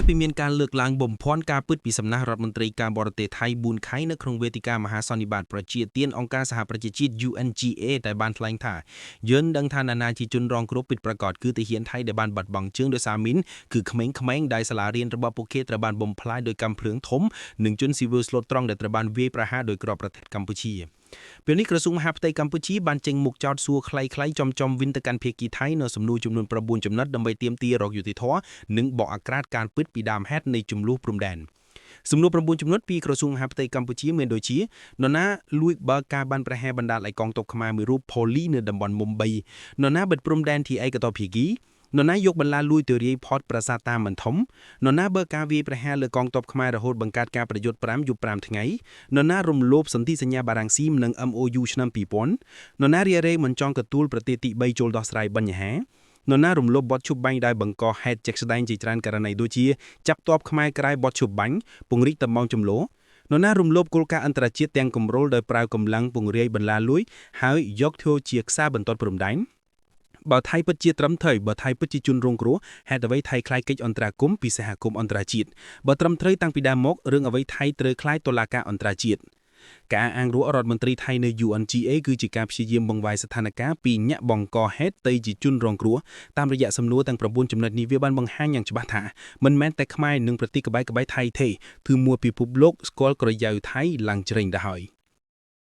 ពីមានការលើកឡើងបំភាន់ការពិតពីសំណាក់រដ្ឋមន្ត្រីការបរទេសថៃប៊ុនខៃនៅក្នុងវេទិកាមហាសន្និបាតប្រជាទានអង្គការសហប្រជាជាតិ UNGA ដែលបានថ្លែងថាយើងដឹងថាណានាជាជនរងគ្រោះពិតប្រាកដគឺទាហានថៃដែលបានបាត់បង់ជើងដោយសារមីនគឺក្មេងៗដែលសាលារៀនរបស់ពួកគេត្រូវបានបំផ្លាញដោយកាំភ្លើងធំនិងជនស៊ីវិលស្លូតត្រង់ដែលត្រូវបានវាយប្រហារដោយក្របប្រទេសកម្ពុជាពេលនេះក្រសួងមហាផ្ទៃកម្ពុជាបានចេញមុខចោទសួរខ្លីៗចំវិញទៅកាន់ភាគីថៃនៅសំណួរចំនួន9ចំណុចដើម្បីទាមទាររកយុត្តិធម៌និងបកអាក្រាតការពិតពីដើមហេតុនៃចំនួនព្រំដែនសំណួរ9ចំណុចពីក្រសួងមហាផ្ទៃកម្ពុជាមានដូចជានរណាលួចបើកការបានប្រហែលបណ្ដាលឲ្យកងទ័ពខ្មែរមួយរូបផូលីនៅតំបន់មុំបីនរណាបិទព្រំដែនទីឯកតោភាគីនរណាយកបន្លាលួចទៅរាយផតប្រាសាទតាមិនធំនរណាបើកការវាយប្រហារលើកងទ័ពខ្មែររហូតបង្កើតការប្រយុទ្ធ5យប់5ថ្ងៃនរណារំលោភសន្ធិសញ្ញាបារាំងស៊ីមនិង MOU ឆ្នាំ2000នរណារារែងមិនចង់ទទួលប្រទេសទី3ចូលដោះស្រាយបញ្ហានរណារំលោភបទឈប់បាញ់ដែលបង្កហេតុជាក់ស្ដែងជាច្រើនករណីដូចជាចាប់ទ័ពខ្មែរក្រៅបទឈប់បាញ់ពង្រីកតំបន់ចំនួននរណារំលោភគោលការណ៍អន្តរជាតិទាំងគម្រោលដោយប្រើកម្លាំងពង្រាយបន្លាលួយហើយយកធ្វើជាខ្សែបន្ទាត់ព្រំដែនបើថៃពិតជាត្រឹមត្រូវបើថៃពិតជាជនរងគ្រោះហេតុអ្វីថៃខ្លាចកិច្ចអន្តរាគមន៍ពីសហគមន៍អន្តរជាតិបើត្រឹមត្រូវតាំងពីដើមមករឿងអ្វីថៃត្រូវខ្លាចតុលាការអន្តរជាតិការអាងរួចរដ្ឋមន្ត្រីថៃនៅ UNGA គឺជាការព្យាយាមបង្វែរស្ថានភាពពីញាក់បង្កហេតុទៅជាជនរងគ្រោះតាមរយៈសំណួរទាំង9ចំណុចនេះវាបានបង្ហាញយ៉ាងច្បាស់ថាមិនមែនតែខ្មែរនិងប្រទេសក្បែរថៃទេគឺមួយពិភពលោកស្គាល់ក្រយៅថៃឡើងជ្រេងទៅហើយ